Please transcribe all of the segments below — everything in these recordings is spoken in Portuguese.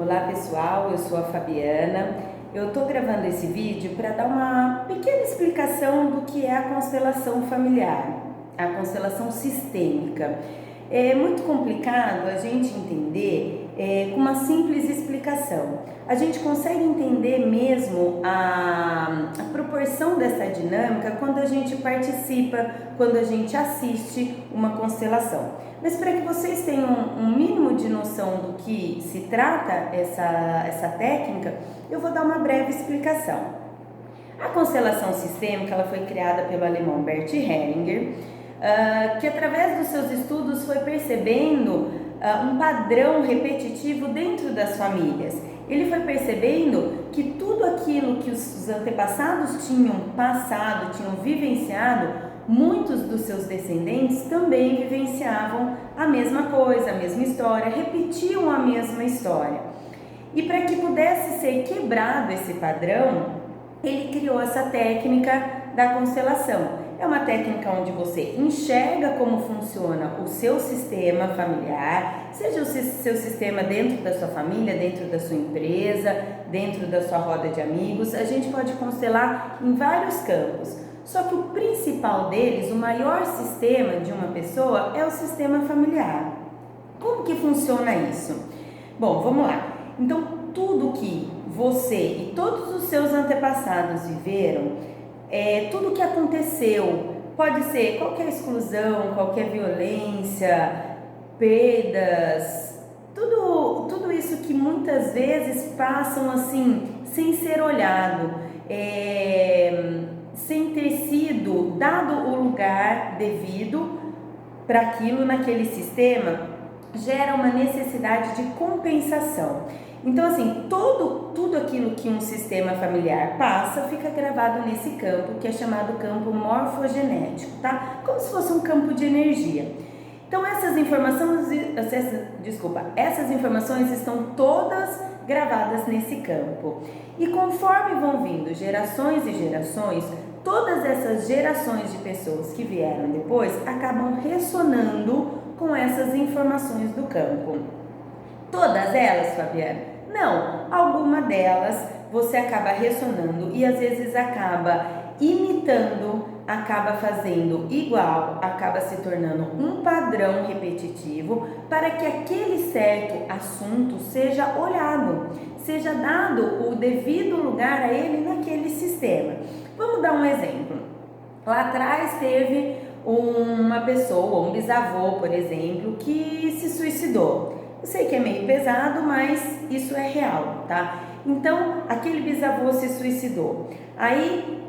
Olá pessoal, eu sou a Fabiana. Eu estou gravando esse vídeo para dar uma pequena explicação do que é a constelação familiar, a constelação sistêmica. É muito complicado a gente entender com uma simples explicação. A gente consegue entender mesmo a proporção dessa dinâmica quando a gente participa, quando a gente assiste uma constelação. Mas para que vocês tenham um mínimo de noção do que se trata essa técnica, eu vou dar uma breve explicação. A constelação sistêmica ela foi criada pelo alemão Bert Hellinger, que através dos seus estudos foi percebendo um padrão repetitivo dentro das famílias. Ele foi percebendo que tudo aquilo que os antepassados tinham passado, tinham vivenciado, muitos dos seus descendentes também vivenciavam a mesma coisa, a mesma história, repetiam a mesma história. E para que pudesse ser quebrado esse padrão, ele criou essa técnica da constelação. É uma técnica onde você enxerga como funciona o seu sistema familiar, seja o seu sistema dentro da sua família, dentro da sua empresa, dentro da sua roda de amigos. A gente pode constelar em vários campos. Só que o principal deles, o maior sistema de uma pessoa é o sistema familiar. Como que funciona isso? Bom, vamos lá. Então, tudo que você e todos os seus antepassados viveram, tudo que aconteceu, pode ser qualquer exclusão, qualquer violência, perdas, tudo isso que muitas vezes passam assim, sem ser olhado, sem ter sido dado o lugar devido para aquilo naquele sistema, gera uma necessidade de compensação. Então, assim, tudo aquilo que um sistema familiar passa fica gravado nesse campo, que é chamado campo morfogenético, tá? Como se fosse um campo de energia. Então, essas informações estão todas gravadas nesse campo. E conforme vão vindo gerações e gerações, todas essas gerações de pessoas que vieram depois acabam ressonando com essas informações do campo. Todas elas, Fabiana? Não, alguma delas você acaba ressonando e às vezes acaba imitando, acaba fazendo igual, acaba se tornando um padrão repetitivo para que aquele certo assunto seja olhado, seja dado o devido lugar a ele naquele sistema. Vamos dar um exemplo. Lá atrás teve uma pessoa, um bisavô, por exemplo, que se suicidou. Eu sei que é meio pesado, mas isso é real, tá? Então, aquele bisavô se suicidou. Aí,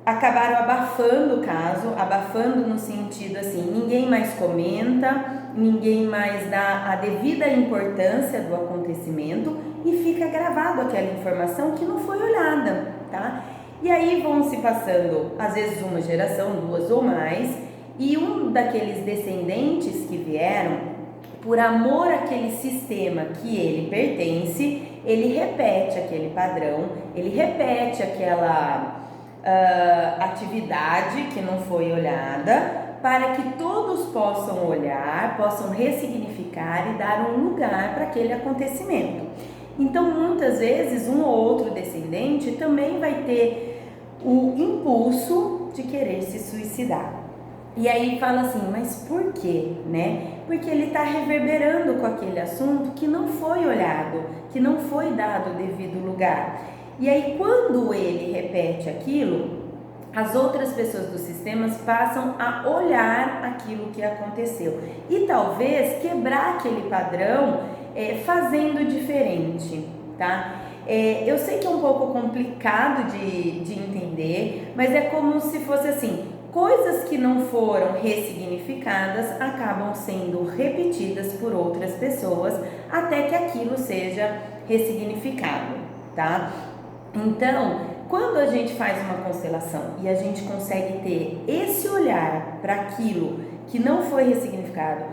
acabaram abafando o caso, abafando no sentido assim, ninguém mais comenta, ninguém mais dá a devida importância do acontecimento e fica gravado aquela informação que não foi olhada, tá? E aí vão se passando, às vezes uma geração, duas ou mais, e um daqueles descendentes que vieram, por amor àquele sistema que ele pertence, ele repete aquele padrão, ele repete aquela atividade que não foi olhada, para que todos possam olhar, possam ressignificar e dar um lugar para aquele acontecimento. Então, muitas vezes, um ou outro descendente também vai ter o impulso de querer se suicidar. E aí fala assim, mas por quê, né? Porque ele está reverberando com aquele assunto que não foi olhado, que não foi dado o devido lugar. E aí quando ele repete aquilo, as outras pessoas dos sistemas passam a olhar aquilo que aconteceu e talvez quebrar aquele padrão fazendo diferente, tá? Eu sei que é um pouco complicado de entender, mas é como se fosse assim, coisas que não foram ressignificadas acabam sendo repetidas por outras pessoas até que aquilo seja ressignificado, tá? Então, quando a gente faz uma constelação e a gente consegue ter esse olhar para aquilo que não foi ressignificado,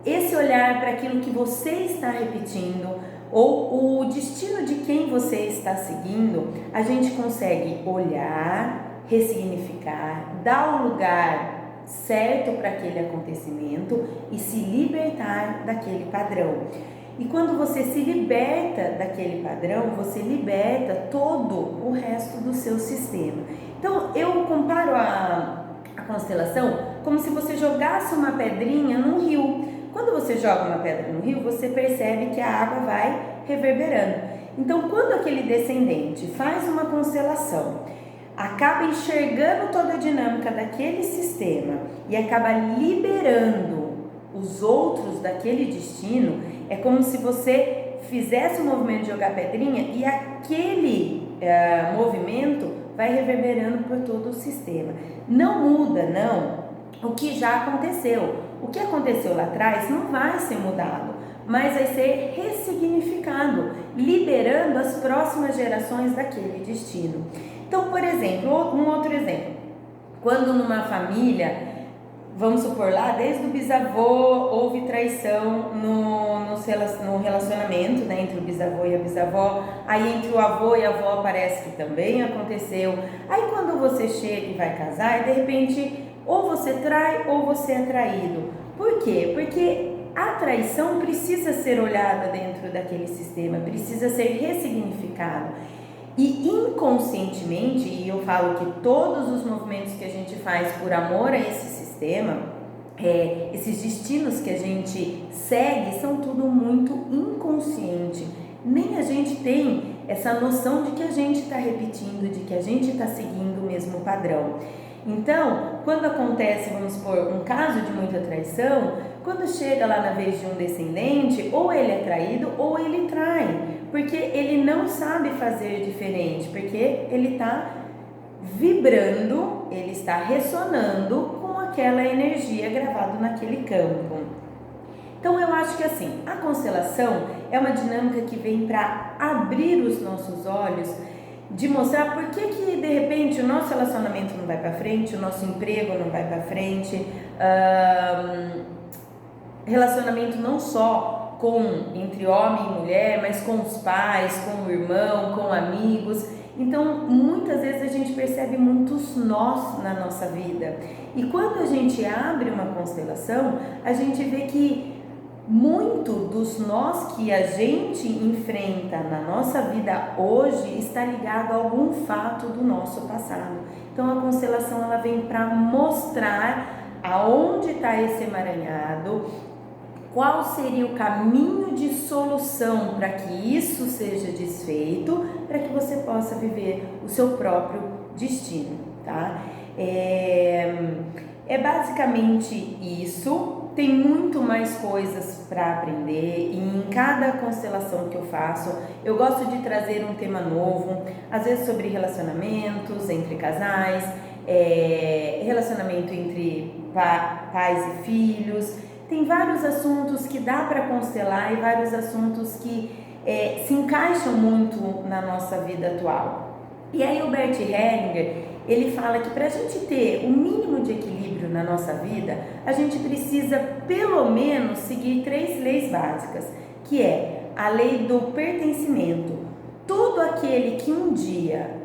esse olhar para aquilo que você está repetindo ou o destino de quem você está seguindo, a gente consegue olhar, ressignificar, dar o lugar certo para aquele acontecimento e se libertar daquele padrão. E quando você se liberta daquele padrão, você liberta todo o resto do seu sistema. Então, eu comparo a constelação como se você jogasse uma pedrinha num rio. Quando você joga uma pedra no rio, você percebe que a água vai reverberando. Então, quando aquele descendente faz uma constelação, acaba enxergando toda a dinâmica daquele sistema e acaba liberando os outros daquele destino, é como se você fizesse o movimento de jogar pedrinha e aquele movimento vai reverberando por todo o sistema. Não muda, não, o que já aconteceu. O que aconteceu lá atrás não vai ser mudado, mas vai ser ressignificado, liberando as próximas gerações daquele destino. Então, por exemplo, um outro exemplo, quando numa família, vamos supor lá, desde o bisavô houve traição no relacionamento, né, entre o bisavô e a bisavó, aí entre o avô e a avó parece que também aconteceu, aí quando você chega e vai casar, e de repente ou você trai ou você é traído. Por quê? Porque a traição precisa ser olhada dentro daquele sistema, precisa ser ressignificado. E inconscientemente, e eu falo que todos os movimentos que a gente faz por amor a esse sistema, esses destinos que a gente segue, são tudo muito inconsciente. Nem a gente tem essa noção de que a gente está repetindo, de que a gente está seguindo o mesmo padrão. Então, quando acontece, vamos supor, um caso de muita traição, quando chega lá na vez de um descendente, ou ele é traído ou ele trai, porque ele não sabe fazer diferente, porque ele está vibrando, ele está ressonando com aquela energia gravada naquele campo. Então eu acho que assim, a constelação é uma dinâmica que vem para abrir os nossos olhos, de mostrar por que de repente o nosso relacionamento não vai para frente, o nosso emprego não vai para frente, relacionamento não só entre homem e mulher, mas com os pais, com o irmão, com amigos. Então, muitas vezes a gente percebe muitos nós na nossa vida. E quando a gente abre uma constelação, a gente vê que muito dos nós que a gente enfrenta na nossa vida hoje está ligado a algum fato do nosso passado. Então, a constelação ela vem para mostrar aonde está esse emaranhado, qual seria o caminho de solução para que isso seja desfeito, para que você possa viver o seu próprio destino, tá? É basicamente isso. Tem muito mais coisas para aprender e em cada constelação que eu faço, eu gosto de trazer um tema novo, às vezes sobre relacionamentos entre casais, relacionamento entre pais e filhos. Tem vários assuntos que dá para constelar e vários assuntos que se encaixam muito na nossa vida atual. E aí o Bert Hellinger, ele fala que para a gente ter o mínimo de equilíbrio na nossa vida, a gente precisa pelo menos seguir 3 leis básicas, que é a lei do pertencimento. Todo aquele que um dia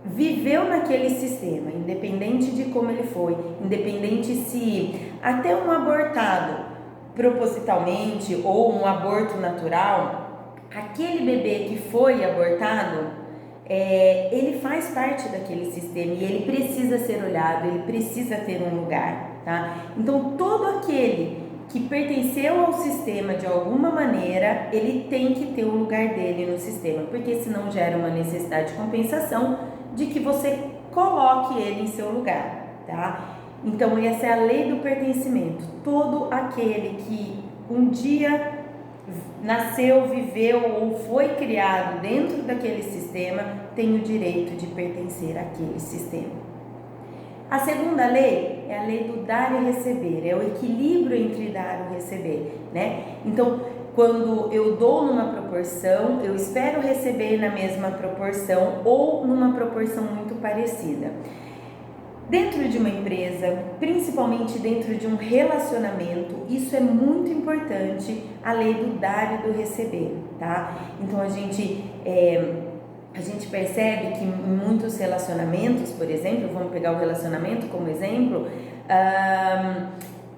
viveu naquele sistema, independente de como ele foi, independente se até um abortado propositalmente ou um aborto natural, aquele bebê que foi abortado, ele faz parte daquele sistema e ele precisa ser olhado, ele precisa ter um lugar, tá? Então, todo aquele que pertenceu ao sistema de alguma maneira, ele tem que ter um lugar dele no sistema, porque senão gera uma necessidade de compensação de que você coloque ele em seu lugar, tá? Então, essa é a lei do pertencimento. Todo aquele que um dia nasceu, viveu ou foi criado dentro daquele sistema tem o direito de pertencer àquele sistema. A segunda lei é a lei do dar e receber, é o equilíbrio entre dar e receber, né? Então, quando eu dou numa proporção, eu espero receber na mesma proporção ou numa proporção muito parecida. Dentro de uma empresa, principalmente dentro de um relacionamento, isso é muito importante, a lei do dar e do receber, tá? Então a gente percebe que em muitos relacionamentos, por exemplo, vamos pegar o relacionamento como exemplo,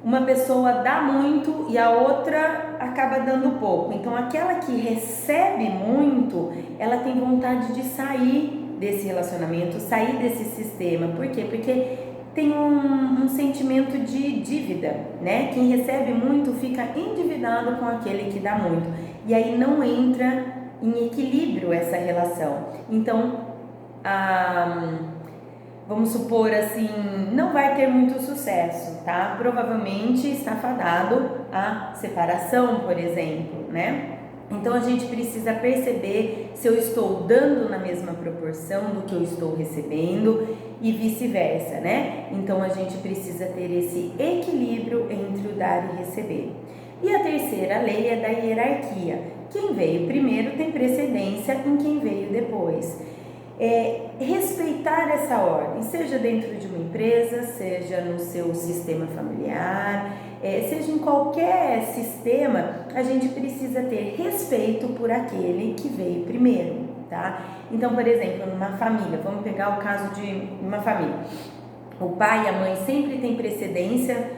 uma pessoa dá muito e a outra acaba dando pouco. Então aquela que recebe muito, ela tem vontade de sair desse relacionamento, sair desse sistema. Por quê? Porque tem um sentimento de dívida, né? Quem recebe muito fica endividado com aquele que dá muito. E aí não entra em equilíbrio essa relação. Então, vamos supor assim, não vai ter muito sucesso, tá? Provavelmente está fadado à separação, por exemplo, né? Então a gente precisa perceber se eu estou dando na mesma proporção do que eu estou recebendo e vice-versa, né? Então a gente precisa ter esse equilíbrio entre o dar e receber. E a terceira lei é da hierarquia. Quem veio primeiro tem precedência em quem veio depois. Respeitar essa ordem, seja dentro de uma empresa, seja no seu sistema familiar, seja em qualquer sistema, a gente precisa ter respeito por aquele que veio primeiro, tá? Então, por exemplo, numa família, vamos pegar o caso de uma família, o pai e a mãe sempre têm precedência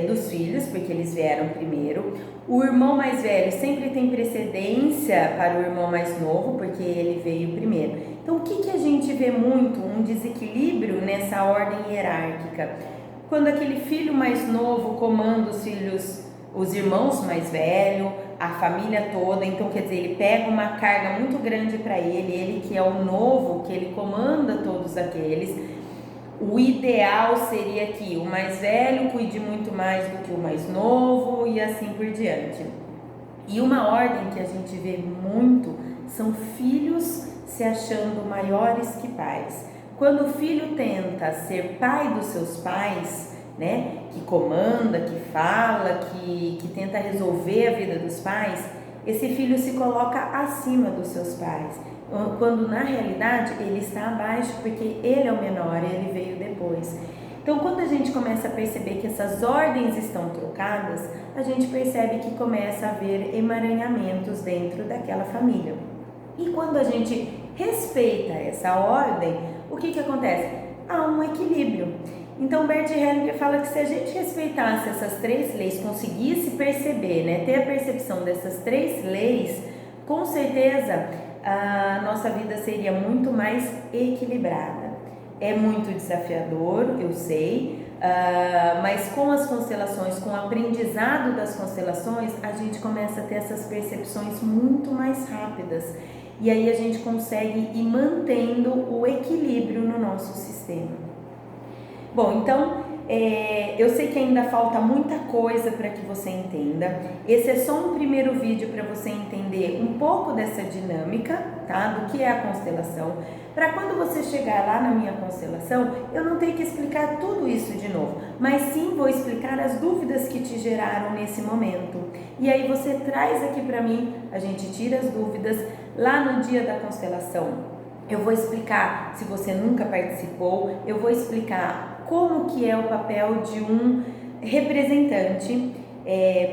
dos filhos, porque eles vieram primeiro. O irmão mais velho sempre tem precedência para o irmão mais novo, porque ele veio primeiro. Então, o que a gente vê muito? Um desequilíbrio nessa ordem hierárquica. Quando aquele filho mais novo comanda os filhos, os irmãos mais velhos, a família toda, então quer dizer, ele pega uma carga muito grande para ele que é o novo, que ele comanda todos aqueles. O ideal seria que o mais velho cuide muito mais do que o mais novo e assim por diante. E uma ordem que a gente vê muito são filhos se achando maiores que pais. Quando o filho tenta ser pai dos seus pais, né, que comanda, que fala, que tenta resolver a vida dos pais, esse filho se coloca acima dos seus pais, quando na realidade ele está abaixo, porque ele é o menor, ele veio depois. Então, quando a gente começa a perceber que essas ordens estão trocadas, a gente percebe que começa a haver emaranhamentos dentro daquela família. E quando a gente respeita essa ordem, o que acontece? Há um equilíbrio. Então, Bert Hellinger fala que se a gente respeitasse essas três leis, conseguisse perceber, né, ter a percepção dessas três leis, com certeza a nossa vida seria muito mais equilibrada. É muito desafiador, eu sei, mas com as constelações, com o aprendizado das constelações, a gente começa a ter essas percepções muito mais rápidas. E aí a gente consegue ir mantendo o equilíbrio no nosso sistema. Bom, então, eu sei que ainda falta muita coisa para que você entenda. Esse é só um primeiro vídeo para você entender um pouco dessa dinâmica, tá? Do que é a constelação. Para quando você chegar lá na minha constelação, eu não tenho que explicar tudo isso de novo, mas sim vou explicar as dúvidas que te geraram nesse momento. E aí você traz aqui para mim, a gente tira as dúvidas lá no dia da constelação. Eu vou explicar, se você nunca participou, eu vou explicar como que é o papel de um representante.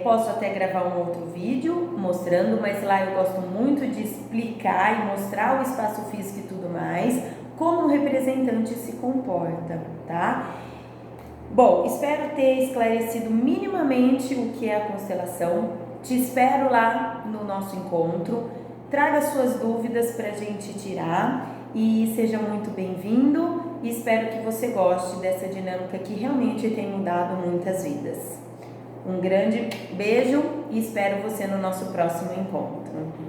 Posso até gravar um outro vídeo mostrando, mas lá eu gosto muito de explicar e mostrar o espaço físico e tudo mais, como o representante se comporta, tá? Bom, espero ter esclarecido minimamente o que é a constelação. Te espero lá no nosso encontro. Traga suas dúvidas para a gente tirar e seja muito bem-vindo. E espero que você goste dessa dinâmica que realmente tem mudado muitas vidas. Um grande beijo e espero você no nosso próximo encontro.